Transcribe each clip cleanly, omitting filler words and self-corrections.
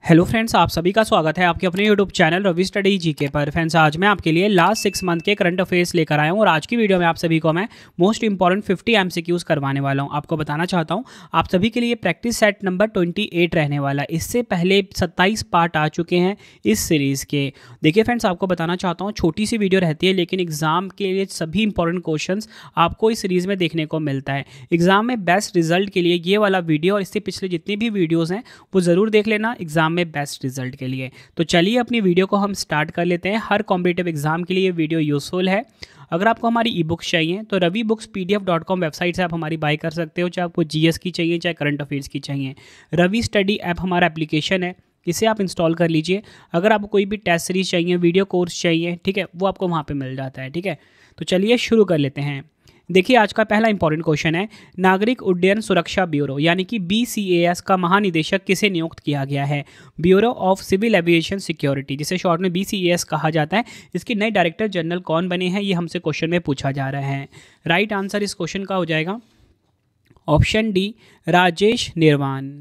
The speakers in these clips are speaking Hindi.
हेलो फ्रेंड्स, आप सभी का स्वागत है आपके अपने YouTube channel Ravi study GK पर। फ्रेंड्स, आज मैं आपके लिए लास्ट 6 मंथ के करंट अफेयर्स लेकर आया हूं और आज की वीडियो में आप सभी को मैं मोस्ट इंपॉर्टेंट 50 एमसीक्यूज करवाने वाला हूं। आपको बताना चाहता हूं आप सभी के लिए प्रैक्टिस सेट नंबर 28 रहने वाला है। इससे पहले 27 पार्ट आ चुके हैं इस सीरीज़ के। देखिए फ्रेंड्स, आपको बताना चाहता हूँ छोटी सी वीडियो रहती है लेकिन एग्जाम के लिए सभी इंपॉर्टेंट क्वेश्चन आपको इस सीरीज़ में देखने को मिलता है। एग्जाम में बेस्ट रिजल्ट के लिए ये वाला वीडियो और इससे पिछले जितनी भी वीडियोज़ हैं वो ज़रूर देख लेना एग्जाम में बेस्ट रिजल्ट के लिए। तो चलिए अपनी वीडियो को हम स्टार्ट कर लेते हैं। हर कॉम्पिटिटिव एग्जाम के लिए ये वीडियो यूजफुल है। अगर आपको हमारी ई बुक्स चाहिए तो ravibooks.pdf.com वेबसाइट से आप हमारी बाय कर सकते हो, चाहे आपको जीएस की चाहिए चाहे करंट अफेयर्स की चाहिए। रवि स्टडी ऐप हमारा एप्लीकेशन है, इसे आप इंस्टॉल कर लीजिए। अगर आपको कोई भी टेस्ट सीरीज चाहिए, वीडियो कोर्स चाहिए, ठीक है, वो आपको वहाँ पे मिल जाता है। ठीक है, तो चलिए शुरू कर लेते हैं। देखिए आज का पहला इंपॉर्टेंट क्वेश्चन है, नागरिक उड्डयन सुरक्षा ब्यूरो यानी कि BCAS का महानिदेशक किसे नियुक्त किया गया है? Bureau of civil aviation security, जिसे शॉर्ट में BCAS कहा जाता है। इसके नए डायरेक्टर जनरल कौन बने हैं, ये हमसे क्वेश्चन में पूछा जा रहा है। राइट आंसर इस क्वेश्चन का हो जाएगा ऑप्शन डी, राजेश निर्वाण।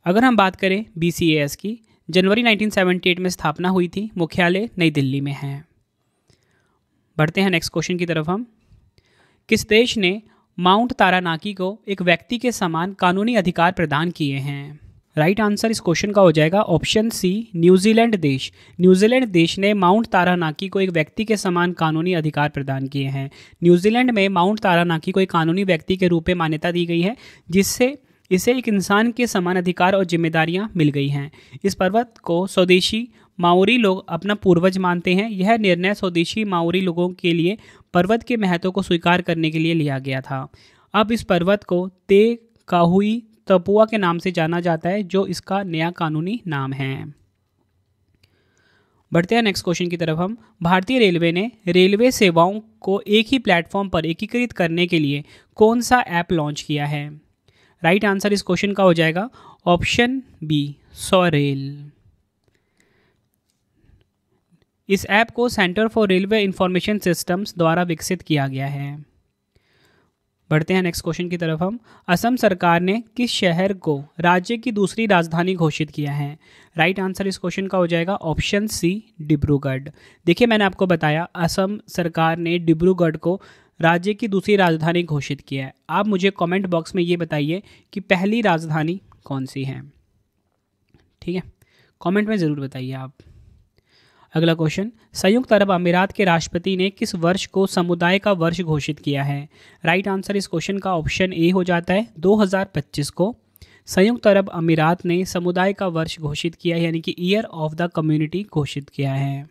अगर हम बात करें BCAS की, जनवरी 1978 में स्थापना हुई थी, मुख्यालय नई दिल्ली में है। बढ़ते हैं नेक्स्ट क्वेश्चन की तरफ। हम किस देश ने माउंट तारानाकी को एक व्यक्ति के समान कानूनी अधिकार प्रदान किए हैं? राइट आंसर इस क्वेश्चन का हो जाएगा ऑप्शन सी, न्यूजीलैंड देश। न्यूजीलैंड देश ने माउंट तारानाकी को एक व्यक्ति के समान कानूनी अधिकार प्रदान किए हैं। न्यूजीलैंड में माउंट तारानाकी को एक कानूनी व्यक्ति के रूप में मान्यता दी गई है, जिससे इसे एक इंसान के समान अधिकार और जिम्मेदारियां मिल गई हैं। इस पर्वत को स्वदेशी माओरी लोग अपना पूर्वज मानते हैं। यह निर्णय स्वदेशी माओरी लोगों के लिए पर्वत के महत्व को स्वीकार करने के लिए लिया गया था। अब इस पर्वत को ते काहुई तपुआ के नाम से जाना जाता है, जो इसका नया कानूनी नाम है। बढ़ते हैं नेक्स्ट क्वेश्चन की तरफ। हम भारतीय रेलवे ने रेलवे सेवाओं को एक ही प्लेटफॉर्म पर एकीकृत करने के लिए कौन सा ऐप लॉन्च किया है? राइट आंसर इस क्वेश्चन का हो जाएगा ऑप्शन बी, सॉरेल। इस ऐप को centre for railway information systems द्वारा विकसित किया गया है। बढ़ते हैं नेक्स्ट क्वेश्चन की तरफ। हम असम सरकार ने किस शहर को राज्य की दूसरी राजधानी घोषित किया है? राइट आंसर इस क्वेश्चन का हो जाएगा ऑप्शन सी, डिब्रूगढ़। देखिए मैंने आपको बताया असम सरकार ने डिब्रूगढ़ को राज्य की दूसरी राजधानी घोषित किया है। आप मुझे कमेंट बॉक्स में ये बताइए कि पहली राजधानी कौन सी है। ठीक है, कमेंट में ज़रूर बताइए आप। अगला क्वेश्चन, संयुक्त अरब अमीरात के राष्ट्रपति ने किस वर्ष को समुदाय का वर्ष घोषित किया है? राइट आंसर इस क्वेश्चन का ऑप्शन ए हो जाता है 2025 को संयुक्त अरब अमीरात ने समुदाय का वर्ष घोषित किया है, यानी कि ईयर ऑफ द कम्युनिटी घोषित किया है।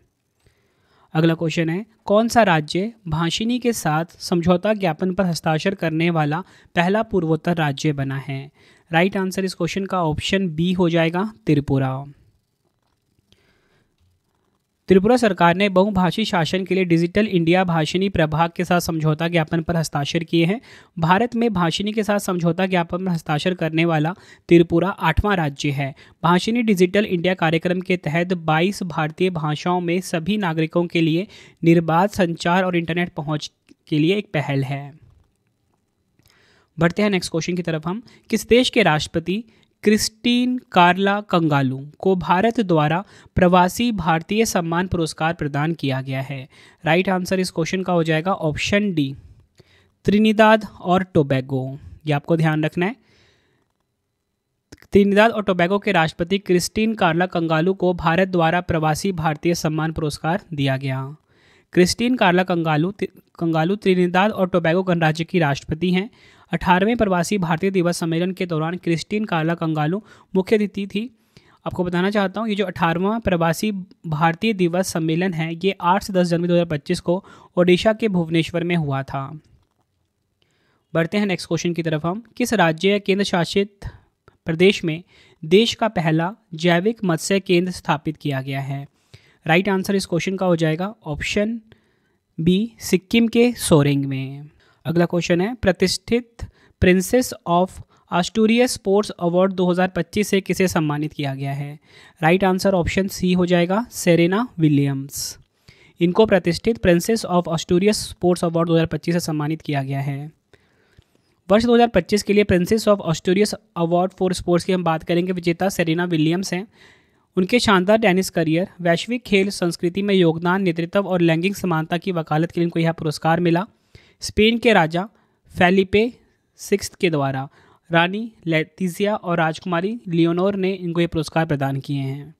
अगला क्वेश्चन है, कौन सा राज्य भाषिनी के साथ समझौता ज्ञापन पर हस्ताक्षर करने वाला पहला पूर्वोत्तर राज्य बना है? राइट आंसर इस क्वेश्चन का ऑप्शन बी हो जाएगा, त्रिपुरा। त्रिपुरा सरकार ने बहुभाषी शासन के लिए डिजिटल इंडिया भाषिनी प्रभाग के साथ समझौता ज्ञापन पर हस्ताक्षर किए हैं। भारत में भाषिनी के साथ समझौता ज्ञापन पर हस्ताक्षर करने वाला त्रिपुरा 8वां राज्य है। भाषिनी डिजिटल इंडिया कार्यक्रम के तहत 22 भारतीय भाषाओं में सभी नागरिकों के लिए निर्बाध संचार और इंटरनेट पहुंच के लिए एक पहल है। बढ़ते हैं नेक्स्ट क्वेश्चन की तरफ। हम किस देश के राष्ट्रपति क्रिस्टीन कार्ला कंगालू को भारत द्वारा प्रवासी भारतीय सम्मान पुरस्कार प्रदान किया गया है? राइट आंसर इस क्वेश्चन का हो जाएगा ऑप्शन डी, त्रिनिदाद और टोबैगो। ये आपको ध्यान रखना है। त्रिनिदाद और टोबैगो के राष्ट्रपति क्रिस्टीन कार्ला कंगालू को भारत द्वारा प्रवासी भारतीय सम्मान पुरस्कार दिया गया। क्रिस्टीन कार्ला कंगालू त्रिनिदाद और टोबैगो गणराज्य की राष्ट्रपति हैं। 18वें प्रवासी भारतीय दिवस सम्मेलन के दौरान क्रिस्टीन कार्ला कंगालू मुख्य अतिथि थी। आपको बताना चाहता हूँ ये जो 18वां प्रवासी भारतीय दिवस सम्मेलन है ये 8 से 10 जनवरी 2025 को ओडिशा के भुवनेश्वर में हुआ था। बढ़ते हैं नेक्स्ट क्वेश्चन की तरफ। हम किस राज्य या केंद्र शासित प्रदेश में देश का पहला जैविक मत्स्य केंद्र स्थापित किया गया है? राइट आंसर इस क्वेश्चन का हो जाएगा ऑप्शन बी, सिक्किम के सोरेंग में। अगला क्वेश्चन है, प्रतिष्ठित प्रिंसेस ऑफ आस्टूरियस स्पोर्ट्स अवार्ड 2025 से किसे सम्मानित किया गया है? राइट आंसर ऑप्शन सी हो जाएगा, सेरेना विलियम्स। इनको प्रतिष्ठित प्रिंसेस ऑफ आस्टूरियस स्पोर्ट्स अवार्ड 2025 से सम्मानित किया गया है। वर्ष 2025 के लिए Princess of Asturias Award for sports की हम बात करेंगे, विजेता सेरेना विलियम्स हैं। उनके शानदार टेनिस करियर, वैश्विक खेल संस्कृति में योगदान, नेतृत्व और लैंगिक समानता की वकालत के लिए उनको यह पुरस्कार मिला। स्पेन के राजा फेलिपे सिक्स्थ के द्वारा रानी लेटिसिया और राजकुमारी लियोनोर ने इनको ये पुरस्कार प्रदान किए हैं।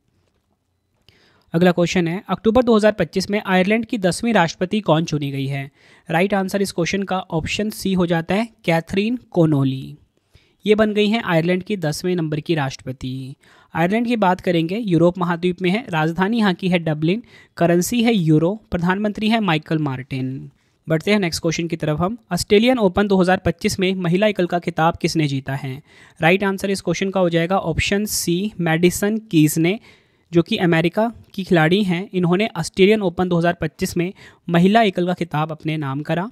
अगला क्वेश्चन है, अक्टूबर 2025 में आयरलैंड की 10वीं राष्ट्रपति कौन चुनी गई है? राइट आंसर इस क्वेश्चन का ऑप्शन सी हो जाता है कैथरीन कोनोली। ये बन गई हैं आयरलैंड की 10वें नंबर की राष्ट्रपति। आयरलैंड की बात करेंगे, यूरोप महाद्वीप में है, राजधानी यहाँ की है डबलिन, करेंसी है यूरो, प्रधानमंत्री है माइकल मार्टिन। बढ़ते हैं नेक्स्ट क्वेश्चन की तरफ हम। ऑस्ट्रेलियन ओपन 2025 में महिला एकल का खिताब किसने जीता है? राइट आंसर इस क्वेश्चन का हो जाएगा ऑप्शन सी मैडिसन कीज ने, जो कि अमेरिका की खिलाड़ी हैं। इन्होंने ऑस्ट्रेलियन ओपन 2025 में महिला एकल का खिताब अपने नाम करा।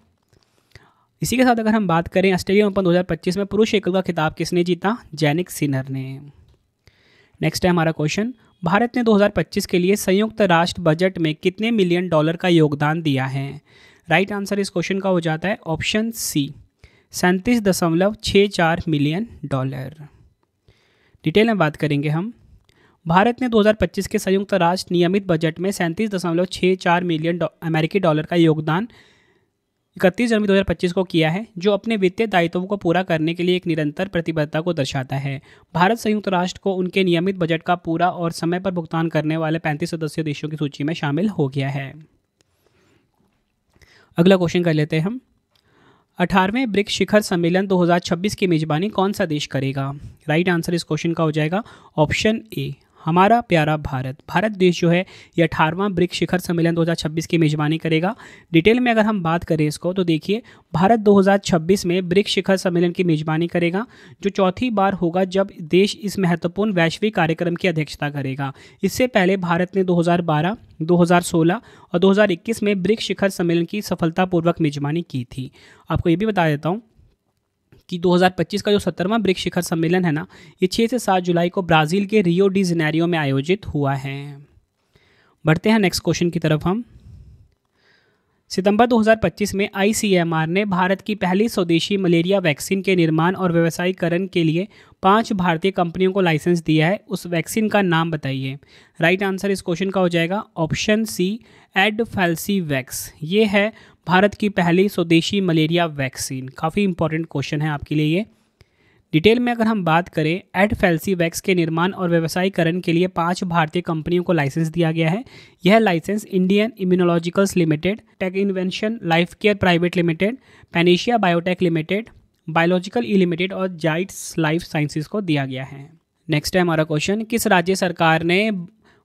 इसी के साथ अगर हम बात करें ऑस्ट्रेलियन ओपन 2025 में पुरुष एकल का खिताब किसने जीता? जैनिक सिनर ने। नेक्स्ट है हमारा क्वेश्चन, भारत ने 2025 के लिए संयुक्त राष्ट्र बजट में कितने मिलियन डॉलर का योगदान दिया है? राइट आंसर इस क्वेश्चन का हो जाता है option C 37.64 million dollar. Detail में बात करेंगे हम। भारत ने 2025 के संयुक्त राष्ट्र नियमित बजट में 37.64 मिलियन अमेरिकी डॉलर का योगदान 31 जनवरी 2025 को किया है, जो अपने वित्तीय दायित्वों को पूरा करने के लिए एक निरंतर प्रतिबद्धता को दर्शाता है। भारत संयुक्त राष्ट्र को उनके नियमित बजट का पूरा और समय पर भुगतान करने वाले 35 सदस्य देशों की सूची में शामिल हो गया है। अगला क्वेश्चन कर लेते हैं हम। 18वें ब्रिक्स शिखर सम्मेलन 2026 की मेजबानी कौन सा देश करेगा? राइट आंसर इस क्वेश्चन का हो जाएगा ऑप्शन ए हमारा प्यारा भारत। भारत देश जो है ये 18वां ब्रिक्स शिखर सम्मेलन 2026 की मेजबानी करेगा। डिटेल में अगर हम बात करें इसको तो देखिए, भारत 2026 में ब्रिक्स शिखर सम्मेलन की मेजबानी करेगा, जो चौथी बार होगा जब देश इस महत्वपूर्ण वैश्विक कार्यक्रम की अध्यक्षता करेगा। इससे पहले भारत ने 2012, 2016 और 2021 में ब्रिक्स शिखर सम्मेलन की सफलतापूर्वक मेजबानी की थी। आपको ये भी बता देता हूँ कि 2025 का जो 17वां ब्रिक्स शिखर सम्मेलन है ना, ये 6 से 7 जुलाई को ब्राज़ील के रियो डी जेनेरियो में आयोजित हुआ है। बढ़ते हैं नेक्स्ट क्वेश्चन की तरफ हम। सितंबर 2025 में ICMR ने भारत की पहली स्वदेशी मलेरिया वैक्सीन के निर्माण और व्यवसायीकरण के लिए 5 भारतीय कंपनियों को लाइसेंस दिया है। उस वैक्सीन का नाम बताइए। राइट आंसर इस क्वेश्चन का हो जाएगा ऑप्शन सी एडफेल्सीवैक्स। ये है भारत की पहली स्वदेशी मलेरिया वैक्सीन। काफ़ी इंपॉर्टेंट क्वेश्चन है आपके लिए ये। डिटेल में अगर हम बात करें, एडफेल्सीवैक्स के निर्माण और व्यवसायीकरण के लिए 5 भारतीय कंपनियों को लाइसेंस दिया गया है। यह licence Indian Immunologicals Limited, Tech Invention Life Care Private Limited, Panacea Biotech Limited, Biological E Limited और जाइट्स लाइफ साइंसेज को दिया गया है। नेक्स्ट है हमारा क्वेश्चन, किस राज्य सरकार ने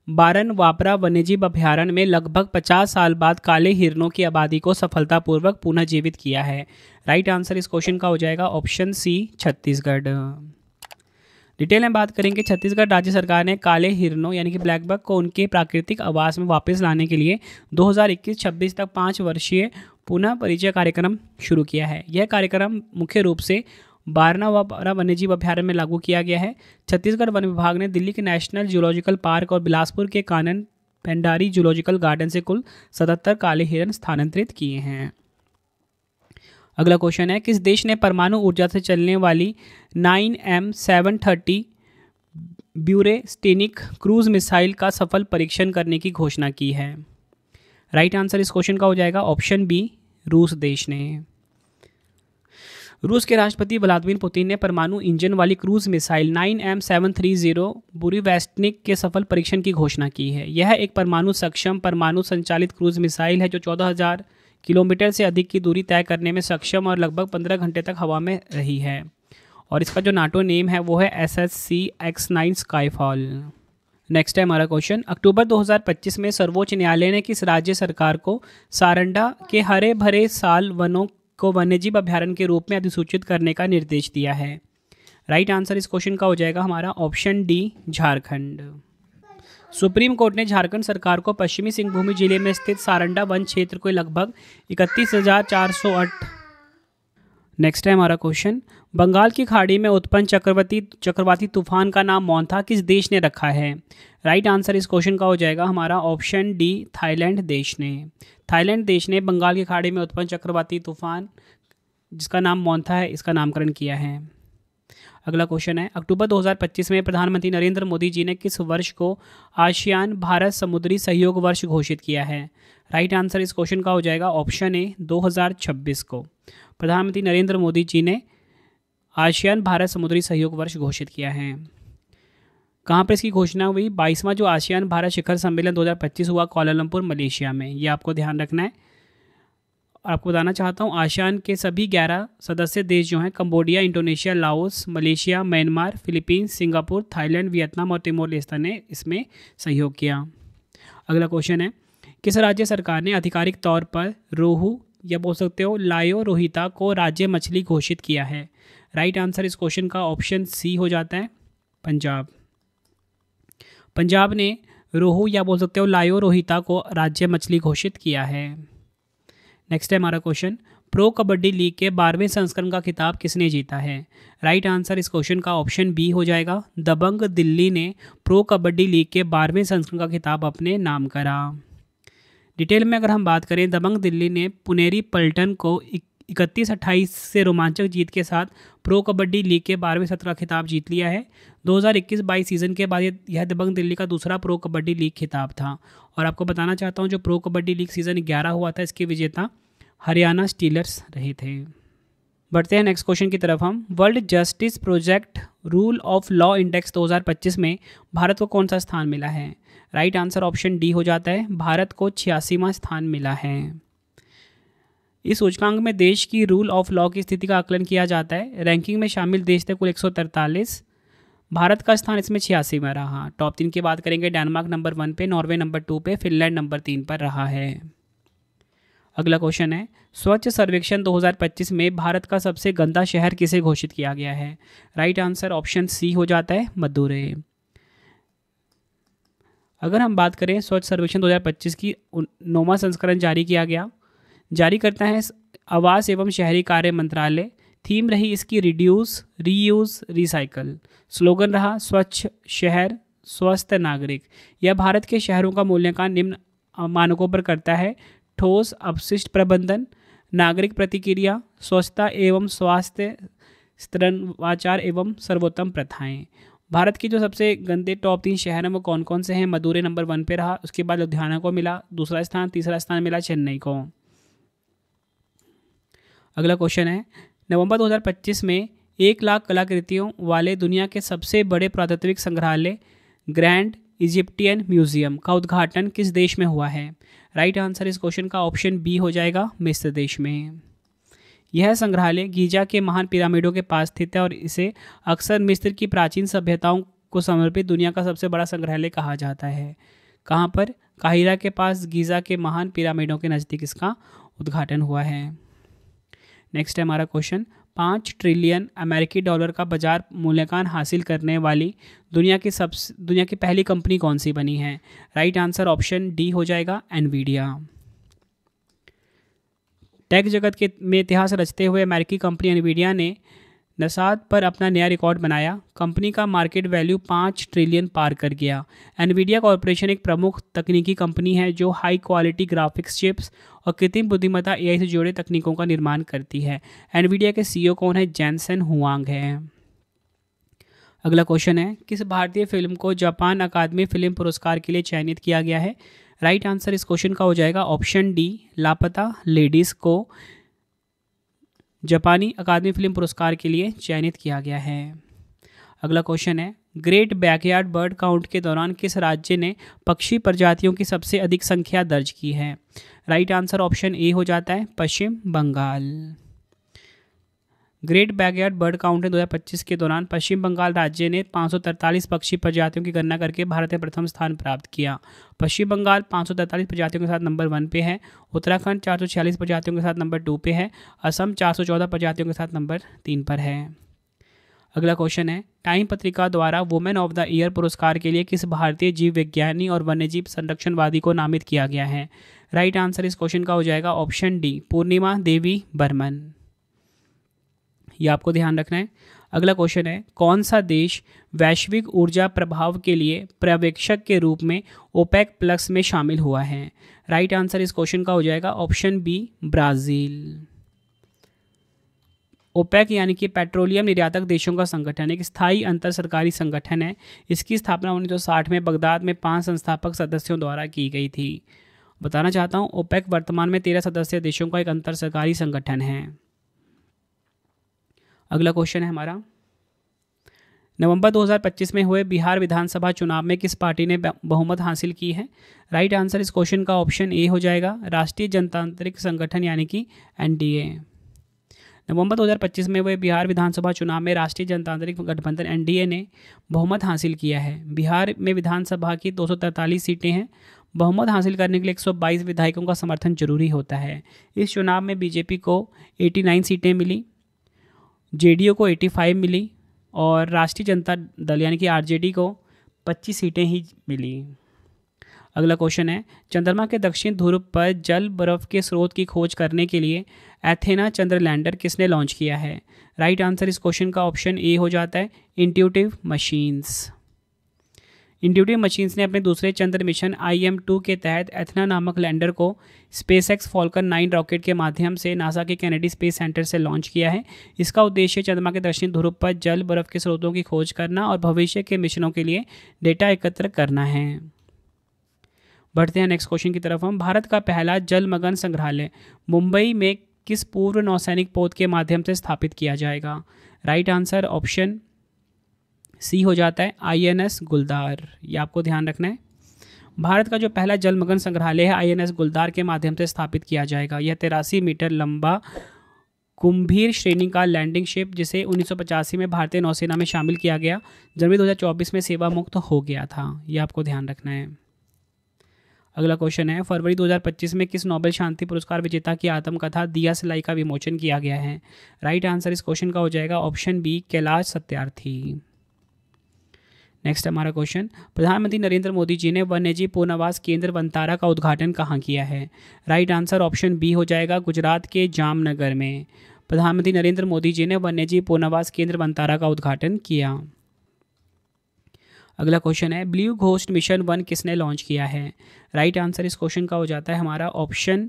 बारन वापरा वन्यजीव अभ्यारण्य में लगभग 50 साल बाद काले हिरणों की आबादी को सफलतापूर्वक पुनः जीवित किया है? राइट आंसर इस क्वेश्चन का हो जाएगा ऑप्शन सी छत्तीसगढ़। डिटेल में बात करेंगे, छत्तीसगढ़ राज्य सरकार ने काले हिरणों यानी कि ब्लैक बक को उनके प्राकृतिक आवास में वापस लाने के लिए 2021-26 तक 5 वर्षीय पुनः परिचय कार्यक्रम शुरू किया है। यह कार्यक्रम मुख्य रूप से बारना वापरा वन्यजीव अभ्यारण्य में लागू किया गया है। छत्तीसगढ़ वन विभाग ने दिल्ली के नेशनल जूलॉजिकल पार्क और बिलासपुर के कानन पेंडारी जूलॉजिकल गार्डन से कुल 77 काले हिरण स्थानांतरित किए हैं। अगला क्वेश्चन है, किस देश ने परमाणु ऊर्जा से चलने वाली 9M730 ब्यूरेस्टेनिक क्रूज मिसाइल का सफल परीक्षण करने की घोषणा की है? राइट आंसर इस क्वेश्चन का हो जाएगा ऑप्शन बी रूस देश ने। रूस के राष्ट्रपति व्लादिमीर पुतिन ने परमाणु इंजन वाली क्रूज मिसाइल 9M730 ब्यूरेस्टेनिक के सफल परीक्षण की घोषणा की है। यह एक परमाणु सक्षम परमाणु संचालित क्रूज मिसाइल है जो 14,000 किलोमीटर से अधिक की दूरी तय करने में सक्षम और लगभग 15 घंटे तक हवा में रही है। और इसका जो नाटो नेम है वो है SSC-X9 स्काईफॉल। नेक्स्ट है हमारा क्वेश्चन, अक्टूबर 2025 में सर्वोच्च न्यायालय ने किस राज्य सरकार को सारंडा के हरे भरे साल वनों को वन्यजीव अभ्यारण्य के रूप में अधिसूचित करने का निर्देश दिया है? राइट आंसर इस क्वेश्चन का हो जाएगा हमारा option D Jharkhand. Supreme court ने झारखंड सरकार को पश्चिमी सिंहभूम जिले में स्थित सारंडा वन क्षेत्र को लगभग 31,408। नेक्स्ट है हमारा क्वेश्चन, बंगाल की खाड़ी में उत्पन्न चक्रवाती तूफान का नाम मोंथा किस देश ने रखा है? राइट आंसर इस क्वेश्चन का हो जाएगा हमारा ऑप्शन डी थाईलैंड देश ने। थाईलैंड देश ने बंगाल की खाड़ी में उत्पन्न चक्रवाती तूफान जिसका नाम मोंथा है, इसका नामकरण किया है। अगला क्वेश्चन है, अक्टूबर 2025 में प्रधानमंत्री नरेंद्र मोदी जी ने किस वर्ष को आसियान भारत समुद्री सहयोग वर्ष घोषित किया है? राइट आंसर इस क्वेश्चन का हो जाएगा ऑप्शन ए 2026 को। प्रधानमंत्री नरेंद्र मोदी जी ने आसियान भारत समुद्री सहयोग वर्ष घोषित किया है। कहाँ पर इसकी घोषणा हुई? 22वां जो आसियान भारत शिखर सम्मेलन 2025 हुआ कोलालमपुर मलेशिया में, ये आपको ध्यान रखना है। और आपको बताना चाहता हूँ आसियान के सभी 11 सदस्य देश जो हैं Cambodia, Indonesia, Laos, Malaysia, Myanmar, Philippines, Singapore, Thailand, Vietnam और तिमोर लेस्ते ने इसमें सहयोग किया। अगला क्वेश्चन है, किस राज्य सरकार ने आधिकारिक तौर पर रोहू या बोल सकते हो लायो रोहिता को राज्य मछली घोषित किया है? राइट आंसर इस क्वेश्चन का ऑप्शन सी हो जाता है पंजाब। पंजाब ने रोहू या बोल सकते हो लायो रोहिता को राज्य मछली घोषित किया है। नेक्स्ट है हमारा क्वेश्चन, प्रो कबड्डी लीग के 12वें संस्करण का खिताब किसने जीता है? राइट आंसर इस क्वेश्चन का ऑप्शन बी हो जाएगा, दबंग दिल्ली ने प्रो कबड्डी लीग के 12वें संस्करण का खिताब अपने नाम करा। डिटेल में अगर हम बात करें, दबंग दिल्ली ने पुनेरी पल्टन को 31-28 से रोमांचक जीत के साथ प्रो कबड्डी लीग के 12वें सत्र का खिताब जीत लिया है। 2021-22 सीज़न के बाद यह दबंग दिल्ली का दूसरा प्रो कबड्डी लीग खिताब था। और आपको बताना चाहता हूं, जो प्रो कबड्डी लीग सीज़न 11 हुआ था, इसके विजेता हरियाणा स्टीलर्स रहे थे। बढ़ते हैं नेक्स्ट क्वेश्चन की तरफ हम। World justice project rule of law index 2025 में भारत को कौन सा स्थान मिला है? राइट आंसर ऑप्शन डी हो जाता है, भारत को 86वां स्थान मिला है। इस सूचकांक में देश की रूल ऑफ लॉ की स्थिति का आकलन किया जाता है। रैंकिंग में शामिल देश थे कुल 143, भारत का स्थान इसमें 86 में रहा। टॉप 3 की बात करेंगे, डेनमार्क नंबर 1 पे, नॉर्वे नंबर 2 पे, फिनलैंड नंबर 3 पर रहा है। अगला क्वेश्चन है, स्वच्छ सर्वेक्षण 2025 में भारत का सबसे गंदा शहर किसे घोषित किया गया है? राइट आंसर ऑप्शन सी हो जाता है, मदुरै। अगर हम बात करें स्वच्छ सर्वेक्षण 2025 की 9वां संस्करण जारी करता है आवास एवं शहरी कार्य मंत्रालय। थीम रही इसकी रिड्यूस, रीयूज, रिसाइकल। स्लोगन रहा स्वच्छ शहर स्वस्थ नागरिक। यह भारत के शहरों का मूल्यांकन निम्न मानकों पर करता है: ठोस अपशिष्ट प्रबंधन, नागरिक प्रतिक्रिया, स्वच्छता एवं स्वास्थ्य, स्तरवाचार एवं सर्वोत्तम प्रथाएं। भारत की जो सबसे गंदे टॉप 3 शहर हैं वो कौन कौन से हैं? मदुरै नंबर 1 पे रहा, उसके बाद लुधियाना को मिला दूसरा स्थान, तीसरा स्थान मिला चेन्नई को। अगला क्वेश्चन है, नवंबर 2025 में 1 लाख कलाकृतियों वाले दुनिया के सबसे बड़े पुरातात्विक संग्रहालय ग्रैंड इजिप्टियन म्यूजियम का उद्घाटन किस देश में हुआ है? राइट आंसर इस क्वेश्चन का ऑप्शन बी हो जाएगा, मिस्र देश में। यह संग्रहालय गीजा के महान पिरामिडों के पास स्थित है और इसे अक्सर मिस्र की प्राचीन सभ्यताओं को समर्पित दुनिया का सबसे बड़ा संग्रहालय कहा जाता है। कहाँ पर? काहिरा के पास गीजा के महान पिरामिडों के नज़दीक इसका उद्घाटन हुआ है। नेक्स्ट है हमारा क्वेश्चन, 5 ट्रिलियन अमेरिकी डॉलर का बाजार मूल्यांकन हासिल करने वाली दुनिया की पहली कंपनी कौन सी बनी है? राइट आंसर ऑप्शन डी हो जाएगा, एनवीडिया। टेक जगत में इतिहास रचते हुए अमेरिकी कंपनी एनवीडिया ने नसाद पर अपना नया रिकॉर्ड बनाया। कंपनी का मार्केट वैल्यू 5 ट्रिलियन पार कर गया। एनवीडिया कॉरपोरेशन एक प्रमुख तकनीकी कंपनी है जो हाई क्वालिटी ग्राफिक्स चिप्स और कृत्रिम बुद्धिमत्ता एआई से जुड़े तकनीकों का निर्माण करती है। एनवीडिया के सीईओ कौन है? जेनसेन हुआंग है। अगला क्वेश्चन है, किस भारतीय फिल्म को जापान अकादमी फिल्म पुरस्कार के लिए चयनित किया गया है? राइट आंसर इस क्वेश्चन का हो जाएगा ऑप्शन डी, लापता लेडीज को जापानी अकादमी फिल्म पुरस्कार के लिए चयनित किया गया है। अगला क्वेश्चन है, ग्रेट बैकयार्ड बर्ड काउंट के दौरान किस राज्य ने पक्षी प्रजातियों की सबसे अधिक संख्या दर्ज की है? राइट आंसर ऑप्शन ए हो जाता है, Paschim Bengal. Great Backyard Bird Count 2025 के दौरान पश्चिम बंगाल राज्य ने 543 पक्षी प्रजातियों की गणना करके भारत में प्रथम स्थान प्राप्त किया। पश्चिम बंगाल 543 प्रजातियों के साथ नंबर 1 पे है, उत्तराखंड 446 प्रजातियों के साथ नंबर 2 पे है, असम 414 प्रजातियों के साथ नंबर 3 पर है। अगला क्वेश्चन है, टाइम पत्रिका द्वारा वुमेन ऑफ द ईयर पुरस्कार के लिए किस भारतीय जीव विज्ञानी और वन्यजीव संरक्षणवादी को नामित किया गया है? राइट आंसर इस क्वेश्चन का हो जाएगा ऑप्शन डी, पूर्णिमा देवी बर्मन। ये आपको ध्यान रखना है। अगला क्वेश्चन है, कौन सा देश वैश्विक ऊर्जा प्रभाव के लिए पर्यवेक्षक के रूप में ओपेक प्लस में शामिल हुआ है? राइट आंसर इस क्वेश्चन का हो जाएगा ऑप्शन बी, ब्राज़ील। ओपेक यानी कि पेट्रोलियम निर्यातक देशों का संगठन एक स्थायी अंतर सरकारी संगठन है। इसकी स्थापना 1960 में बगदाद में 5 संस्थापक सदस्यों द्वारा की गई थी। बताना चाहता हूँ, ओपेक वर्तमान में 13 सदस्यीय देशों का एक अंतर सरकारी संगठन है। अगला क्वेश्चन है हमारा, नवंबर 2025 में हुए बिहार विधानसभा चुनाव में किस पार्टी ने बहुमत हासिल की है? राइट आंसर इस क्वेश्चन का ऑप्शन ए हो जाएगा, राष्ट्रीय जनतांत्रिक संगठन यानी कि एनडीए। नवंबर 2025 में हुए बिहार विधानसभा चुनाव में राष्ट्रीय जनतांत्रिक गठबंधन एनडीए ने बहुमत हासिल किया है। बिहार में विधानसभा की 243 सीटें हैं। बहुमत हासिल करने के लिए 122 विधायकों का समर्थन जरूरी होता है। इस चुनाव में बीजेपी को 89 सीटें मिली, जेडीयू को 85 मिली और राष्ट्रीय जनता दल यानी कि आरजेडी को 25 सीटें ही मिली। अगला क्वेश्चन है, चंद्रमा के दक्षिण ध्रुव पर जल बर्फ के स्रोत की खोज करने के लिए एथेना चंद्र लैंडर किसने लॉन्च किया है? राइट आंसर इस क्वेश्चन का ऑप्शन ए हो जाता है, इंट्यूटिव मशीन्स। इंट्यूटिव मशीन्स ने अपने दूसरे चंद्र मिशन IM-2 के तहत एथेना नामक लैंडर को स्पेसएक्स फॉल्कन 9 रॉकेट के माध्यम से नासा के कैनेडी स्पेस सेंटर से लॉन्च किया है। इसका उद्देश्य चंद्रमा के दक्षिण ध्रुव पर जल बर्फ के स्रोतों की खोज करना और भविष्य के मिशनों के लिए डेटा एकत्र करना है। बढ़ते हैं नेक्स्ट क्वेश्चन की तरफ हम। भारत का पहला जलमग्न संग्रहालय मुंबई में किस पूर्व नौसैनिक पोत के माध्यम से स्थापित किया जाएगा? राइट आंसर ऑप्शन सी हो जाता है, INS गुलदार। ये आपको ध्यान रखना है। भारत का जो पहला जलमग्न संग्रहालय है INS गुलदार के माध्यम से स्थापित किया जाएगा। यह 83 मीटर लंबा कुंभीर श्रेणी का लैंडिंग शिप, जिसे 1985 में भारतीय नौसेना में शामिल किया गया, जनवरी 2024 में सेवा मुक्त हो गया था। यह आपको ध्यान रखना है। अगला क्वेश्चन है, फरवरी 2025 में किस नोबेल शांति पुरस्कार विजेता की आत्मकथा दिया सलाई का विमोचन किया गया है? राइट आंसर इस क्वेश्चन का हो जाएगा option B, Kailash Satyarthi. Next हमारा क्वेश्चन, प्रधानमंत्री नरेंद्र मोदी जी ने वन्यजीव पुनर्वास केंद्र वनतारा का उद्घाटन कहाँ किया है? राइट आंसर ऑप्शन बी हो जाएगा, गुजरात के जामनगर में। प्रधानमंत्री नरेंद्र मोदी जी ने वन्यजीव पुनर्वास केंद्र वनतारा का उद्घाटन किया। अगला क्वेश्चन है, ब्लू घोस्ट मिशन 1 किसने लॉन्च किया है? राइट आंसर इस क्वेश्चन का हो जाता है हमारा ऑप्शन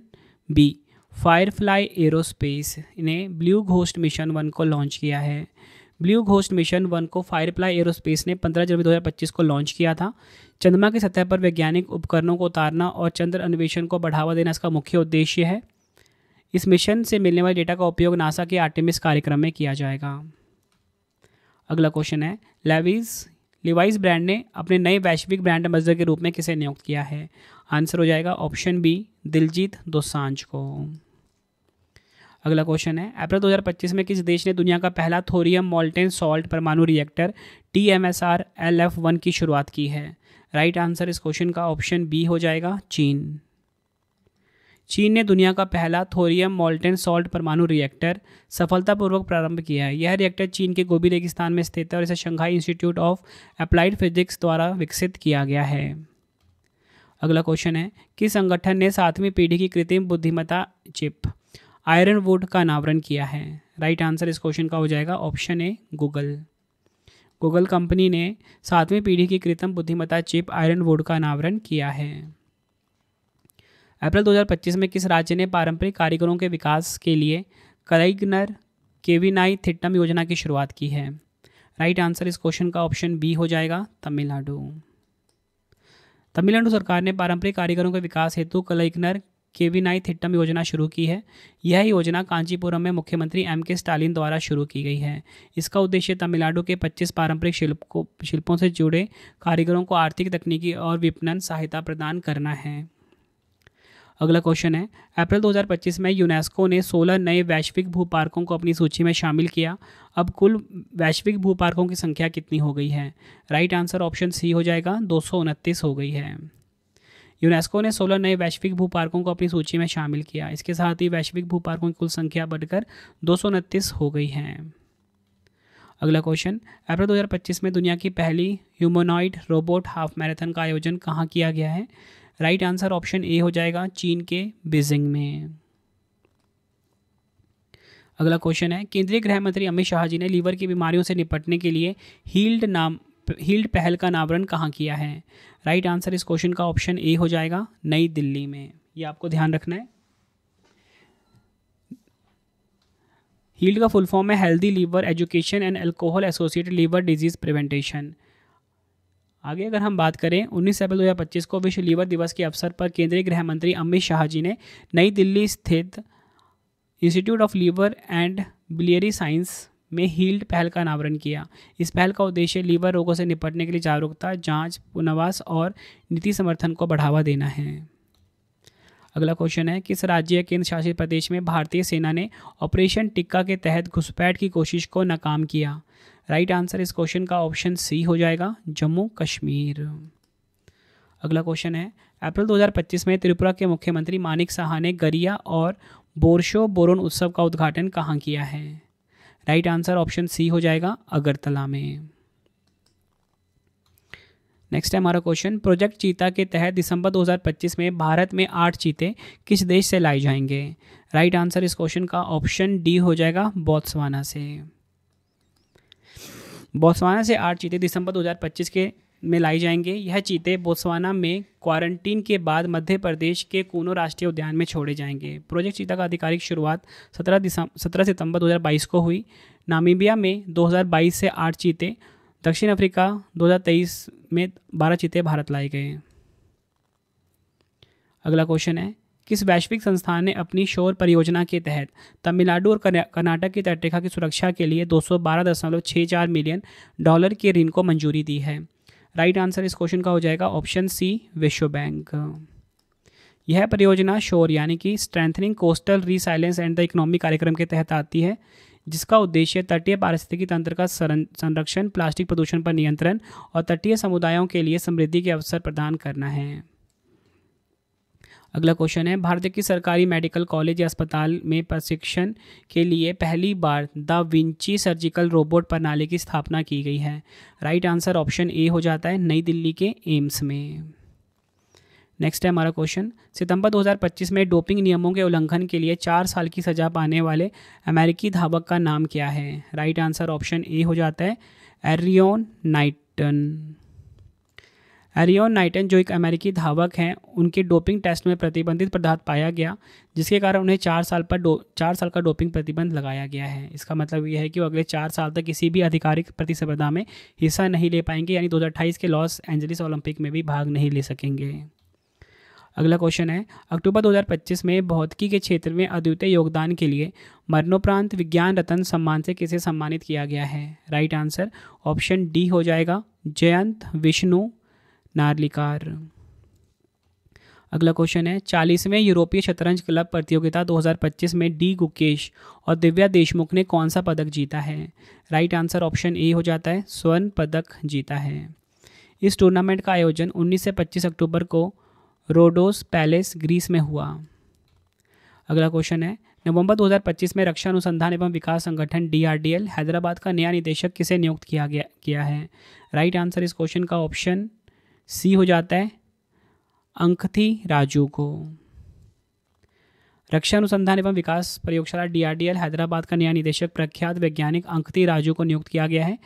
बी, फायरफ्लाई एरोस्पेस ने ब्लू घोस्ट मिशन 1 को लॉन्च किया है। ब्लू घोस्ट मिशन 1 को फायरफ्लाई एरोस्पेस ने 15 जनवरी 2025 को लॉन्च किया था। चंद्रमा की सतह पर वैज्ञानिक उपकरणों को उतारना और चंद्र अन्वेषण को बढ़ावा देना इसका मुख्य उद्देश्य है। इस मिशन से मिलने वाले डेटा का उपयोग नासा के आर्टेमिस कार्यक्रम में किया जाएगा। अगला क्वेश्चन है, लिवाइस ब्रांड ने अपने नए वैश्विक ब्रांड एम्बेसडर के रूप में किसे नियुक्त किया है? आंसर हो जाएगा ऑप्शन बी, दिलजीत दोसांझ को। अगला क्वेश्चन है, अप्रैल 2025 में किस देश ने दुनिया का पहला थोरियम मोल्टेन सॉल्ट परमाणु रिएक्टर TMSR LF1 की शुरुआत की है? राइट आंसर इस क्वेश्चन का ऑप्शन बी हो जाएगा, चीन। चीन ने दुनिया का पहला थोरियम मोल्टेन सॉल्ट परमाणु रिएक्टर सफलतापूर्वक प्रारंभ किया है। यह रिएक्टर चीन के गोबी रेगिस्तान में स्थित है और इसे Shanghai institute of applied physics द्वारा विकसित किया गया है। अगला क्वेश्चन है, किस संगठन ने 7वीं पीढ़ी की कृत्रिम बुद्धिमत्ता चिप आयरनवुड का अनावरण किया है? राइट आंसर इस क्वेश्चन का हो जाएगा ऑप्शन ए, गूगल कंपनी ने 7वीं पीढ़ी की कृत्रिम बुद्धिमत्ता चिप आयरनवुड का अनावरण किया है। अप्रैल 2025 में किस राज्य ने पारंपरिक कारीगरों के विकास के लिए कलाइगनर केविनाई थिट्टम योजना की शुरुआत की है? राइट आंसर इस क्वेश्चन का ऑप्शन बी हो जाएगा, तमिलनाडु। तमिलनाडु सरकार ने पारंपरिक कारीगरों के विकास हेतु कलाइगनर केविनाई थिट्टम योजना शुरू की है। यह योजना कांचीपुरम में मुख्यमंत्री MK स्टालिन द्वारा शुरू की गई है। इसका उद्देश्य तमिलनाडु के 25 पारंपरिक शिल्पों से जुड़े कारीगरों को आर्थिक, तकनीकी और विपणन सहायता प्रदान करना है। अगला क्वेश्चन है, अप्रैल 2025 में यूनेस्को ने 16 नए वैश्विक भूपार्कों को अपनी सूची में शामिल किया। अब कुल वैश्विक भूपार्कों की संख्या कितनी हो गई है? राइट आंसर ऑप्शन सी हो जाएगा, 229 हो गई है। यूनेस्को ने 16 नए वैश्विक भूपार्कों को अपनी सूची में शामिल किया। इसके साथ ही वैश्विक भूपार्कों की कुल संख्या बढ़कर 229 हो गई है। अगला क्वेश्चन, अप्रैल 2025 में दुनिया की पहली ह्यूमनॉइड रोबोट हाफ मैराथन का आयोजन कहाँ किया गया है? राइट आंसर ऑप्शन ए हो जाएगा, चीन के बीजिंग में। अगला क्वेश्चन है, केंद्रीय गृह मंत्री अमित शाह जी ने लीवर की बीमारियों से निपटने के लिए हील्ड पहल का अनावरण कहाँ किया है? राइट आंसर इस क्वेश्चन का ऑप्शन ए हो जाएगा, नई दिल्ली में। ये आपको ध्यान रखना है। हील्ड का फुल फॉर्म है healthy liver education and alcohol associated liver disease prevention. आगे अगर हम बात करें 19 अप्रैल 2025 को विश्व लीवर दिवस के अवसर पर केंद्रीय गृह मंत्री अमित शाह जी ने नई दिल्ली स्थित institute of liver and biliary science में हील्ड पहल का अनावरण किया। इस पहल का उद्देश्य लीवर रोगों से निपटने के लिए जागरूकता, जांच, पुनर्वास और नीति समर्थन को बढ़ावा देना है। अगला क्वेश्चन है, किस राज्य या केंद्र शासित प्रदेश में भारतीय सेना ने ऑपरेशन टिक्का के तहत घुसपैठ की कोशिश को नाकाम किया? राइट आंसर इस क्वेश्चन का ऑप्शन सी हो जाएगा, जम्मू कश्मीर। अगला क्वेश्चन है, अप्रैल 2025 में त्रिपुरा के मुख्यमंत्री मानिक साहा ने गरिया और बोरशो बोरोन उत्सव का उद्घाटन कहाँ किया है? राइट आंसर ऑप्शन सी हो जाएगा, अगरतला में। नेक्स्ट है हमारा क्वेश्चन, प्रोजेक्ट चीता के तहत दिसंबर 2025 में भारत में 8 चीते किस देश से लाए जाएंगे? राइट आंसर इस क्वेश्चन का ऑप्शन डी हो जाएगा, बोत्सवाना से। बोत्सवाना से 8 चीते दिसंबर 2025 के में लाई जाएंगे। यह चीते बोत्सवाना में क्वारंटीन के बाद मध्य प्रदेश के कूनो राष्ट्रीय उद्यान में छोड़े जाएंगे। प्रोजेक्ट चीता का आधिकारिक शुरुआत 17 सितंबर 2022 को हुई। नामीबिया में 2022 से 8 चीते, दक्षिण अफ्रीका 2023 में 12 चीते भारत लाए गए। अगला क्वेश्चन है, किस वैश्विक संस्थान ने अपनी शोर परियोजना के तहत तमिलनाडु और कर्नाटक की तटरेखा की सुरक्षा के लिए $212.64 मिलियन के ऋण को मंजूरी दी है? राइट आंसर इस क्वेश्चन का हो जाएगा ऑप्शन सी, विश्व बैंक। यह परियोजना शोर यानी कि strengthening coastal resilience and the economy कार्यक्रम के तहत आती है, जिसका उद्देश्य तटीय पारिस्थितिकी तंत्र का संरक्षण, प्लास्टिक प्रदूषण पर नियंत्रण और तटीय समुदायों के लिए समृद्धि के अवसर प्रदान करना है। अगला क्वेश्चन है, भारत की सरकारी मेडिकल कॉलेज या अस्पताल में प्रशिक्षण के लिए पहली बार द विंची सर्जिकल रोबोट प्रणाली की स्थापना की गई है? राइट आंसर ऑप्शन ए हो जाता है, नई दिल्ली के एम्स में। नेक्स्ट है हमारा क्वेश्चन, सितंबर 2025 में डोपिंग नियमों के उल्लंघन के लिए 4 साल की सजा पाने वाले अमेरिकी धावक का नाम क्या है? राइट आंसर ऑप्शन ए हो जाता है, एरियन नाइटन। एरियन नाइटन जो एक अमेरिकी धावक हैं, उनके डोपिंग टेस्ट में प्रतिबंधित पदार्थ पाया गया, जिसके कारण उन्हें 4 साल का डोपिंग प्रतिबंध लगाया गया है। इसका मतलब यह है कि वो अगले 4 साल तक किसी भी आधिकारिक प्रतिस्पर्धा में हिस्सा नहीं ले पाएंगे, यानी 2028 के लॉस एंजलिस ओलंपिक में भी भाग नहीं ले सकेंगे। अगला क्वेश्चन है, अक्टूबर 2025 में भौतिकी के क्षेत्र में अद्वितीय योगदान के लिए मरणोपरांत विज्ञान रत्न सम्मान से किसे सम्मानित किया गया है? राइट आंसर ऑप्शन डी हो जाएगा, जयंत विष्णु नार्लिकार। अगला क्वेश्चन है, 40वें यूरोपीय शतरंज क्लब प्रतियोगिता 2025 में डी गुकेश और दिव्या देशमुख ने कौन सा पदक जीता है? राइट आंसर ऑप्शन ए हो जाता है, स्वर्ण पदक जीता है। इस टूर्नामेंट का आयोजन 19 से 25 अक्टूबर को रोडोस पैलेस ग्रीस में हुआ। अगला क्वेश्चन है, नवंबर 2025 में रक्षा अनुसंधान एवं विकास संगठन DRDL हैदराबाद का नया निदेशक किसे नियुक्त किया है? राइट आंसर इस क्वेश्चन का ऑप्शन सी हो जाता है, अंकथी राजू को। रक्षा अनुसंधान एवं विकास प्रयोगशाला DRDL हैदराबाद का नया निदेशक प्रख्यात वैज्ञानिक अंकथी राजू को नियुक्त किया गया है।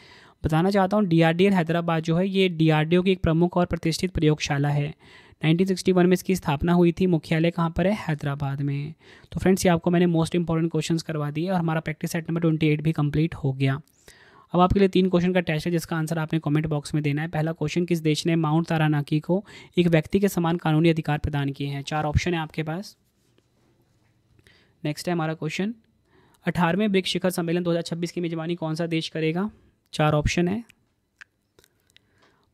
बताना चाहता हूँ, DRDL हैदराबाद जो है ये DRDO की एक प्रमुख और प्रतिष्ठित प्रयोगशाला है। 1961 में इसकी स्थापना हुई थी। मुख्यालय कहाँ पर है? हैदराबाद में। तो फ्रेंड्स, ये आपको मैंने मोस्ट इंपॉर्टेंट क्वेश्चंस करवा दिए और हमारा प्रैक्टिस सेट नंबर 28 भी कंप्लीट हो गया। अब आपके लिए 3 क्वेश्चन का टेस्ट है, जिसका आंसर आपने कमेंट बॉक्स में देना है। पहला क्वेश्चन, किस देश ने माउंट तारानाकी को एक व्यक्ति के समान कानूनी अधिकार प्रदान किए हैं? 4 ऑप्शन है आपके पास। नेक्स्ट है हमारा क्वेश्चन, 18वें ब्रिक्स शिखर सम्मेलन 2026 की मेजबानी कौन सा देश करेगा? 4 ऑप्शन है।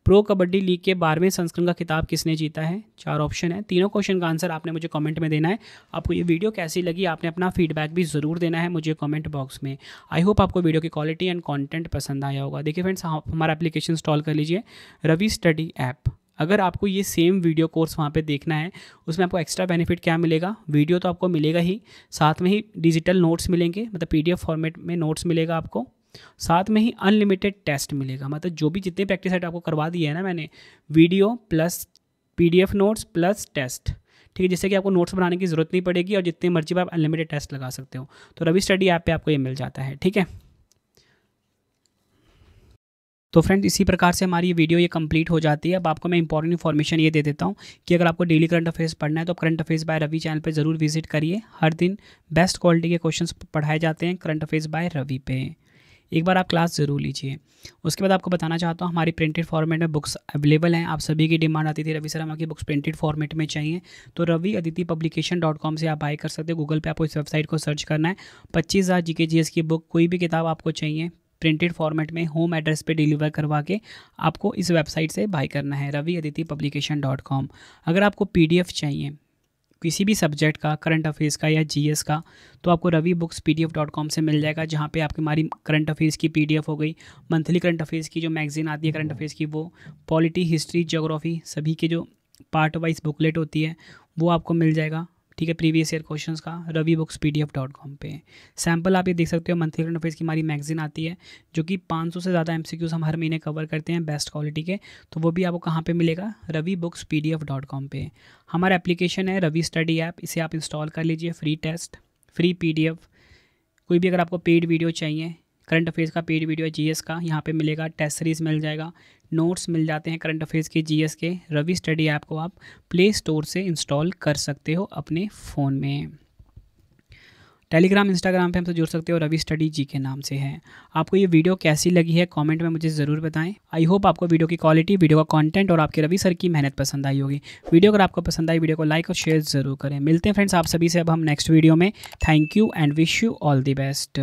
प्रो कबड्डी लीग के 12वें संस्करण का खिताब किसने जीता है? 4 ऑप्शन है। तीनों क्वेश्चन का आंसर आपने मुझे कमेंट में देना है। आपको ये वीडियो कैसी लगी, आपने अपना फीडबैक भी ज़रूर देना है मुझे कमेंट बॉक्स में। आई होप आपको वीडियो की क्वालिटी एंड कंटेंट पसंद आया होगा। देखिए फ्रेंड्स, हमारा एप्लीकेशन इंस्टॉल कर लीजिए, रवि स्टडी ऐप। अगर आपको ये सेम वीडियो कोर्स वहाँ पे देखना है, उसमें आपको एक्स्ट्रा बेनिफिट क्या मिलेगा? वीडियो तो आपको मिलेगा ही, साथ में ही डिजिटल नोट्स मिलेंगे, मतलब PDF फॉर्मेट में नोट्स मिलेगा आपको, साथ में ही अनलिमिटेड टेस्ट मिलेगा। मतलब जो भी जितने प्रैक्टिस सेट आपको करवा दिए है ना मैंने, video plus PDF notes plus test, ठीक है, जिससे कि आपको नोट्स बनाने की ज़रूरत नहीं पड़ेगी और जितने मर्जी आप अनलिमिटेड टेस्ट लगा सकते हो। तो रवि स्टडी ऐप पे आपको ये मिल जाता है, ठीक है। तो फ्रेंड्स इसी प्रकार से हमारी वीडियो ये कंप्लीट हो जाती है। अब आपको मैं इंपॉर्टेंट इन्फॉर्मेशन ये दे देता हूँ कि अगर आपको डेली करंट अफेयर्स पढ़ना है तो current affairs by Ravi channel पे ज़रूर विजिट करिए। हर दिन बेस्ट क्वालिटी के क्वेश्चंस पढ़ाए जाते हैं करंट अफेयर्स बाय रवि पे। एक बार आप क्लास ज़रूर लीजिए। उसके बाद आपको बताना चाहता हूँ हमारी प्रिंटेड फॉर्मेट में बुक्स अवेलेबल हैं। आप सभी की डिमांड आती थी रवि सर हमारी बुक्स प्रिंटेड फॉर्मेट में चाहिए, तो रवि अदिति publication.com से आप बाय कर सकते हो। गूगल पे आपको इस वेबसाइट को सर्च करना है। 25,000 GK GS की बुक, कोई भी किताब आपको चाहिए प्रिंटेड फॉर्मेट में होम एड्रेस पे डिलीवर करवा के आपको इस वेबसाइट से बाय करना है, रवि अदिति publication.com। अगर आपको PDF चाहिए किसी भी सब्जेक्ट का, करंट अफेयर्स का या GS का, तो आपको रवि बुक्स PDF.com से मिल जाएगा, जहाँ पे आपकी हमारी करंट अफेयर्स की PDF हो गई, मंथली करंट अफेयर्स की जो मैगजीन आती है करंट अफेयर्स की, वो पॉलिटी, हिस्ट्री, ज्योग्राफी सभी के जो पार्ट वाइज बुकलेट होती है वो आपको मिल जाएगा। ठीक है, प्रीवियस ईयर क्वेश्चंस का रवि बुक्स PDF.com पे। सैम्पल आप ये देख सकते हो, मंथली करंट अफेयर्स की हमारी मैगजीन आती है जो कि 500 से ज़्यादा MCQs हम हर महीने कवर करते हैं बेस्ट क्वालिटी के, तो वो भी आपको कहाँ पे मिलेगा, रवि बुक्स PDF.com पे। हमारा एप्लीकेशन है रवि स्टडी ऐप, इसे आप इंस्टॉल कर लीजिए। फ्री टेस्ट, फ्री PDF, कोई भी अगर आपको पेड वीडियो चाहिए, करंट अफेयर्स का पेड वीडियो है, GS का यहाँ पे मिलेगा, टेस्ट सीरीज़ मिल जाएगा, नोट्स मिल जाते हैं करंट अफेयर्स के, GS के। रवि स्टडी ऐप को आप प्ले स्टोर से इंस्टॉल कर सकते हो अपने फ़ोन में। टेलीग्राम, इंस्टाग्राम पे हमसे जुड़ सकते हो, रवि स्टडी जी के नाम से है। आपको ये वीडियो कैसी लगी है कमेंट में मुझे ज़रूर बताएं। आई होप आपको वीडियो की क्वालिटी, वीडियो का कंटेंट और आपके रवि सर की मेहनत पसंद आई होगी। वीडियो अगर आपको पसंद आई, वीडियो को लाइक और शेयर ज़रूर करें। मिलते हैं फ्रेंड्स आप सभी से अब हम नेक्स्ट वीडियो में। Thank you and wish you all the best.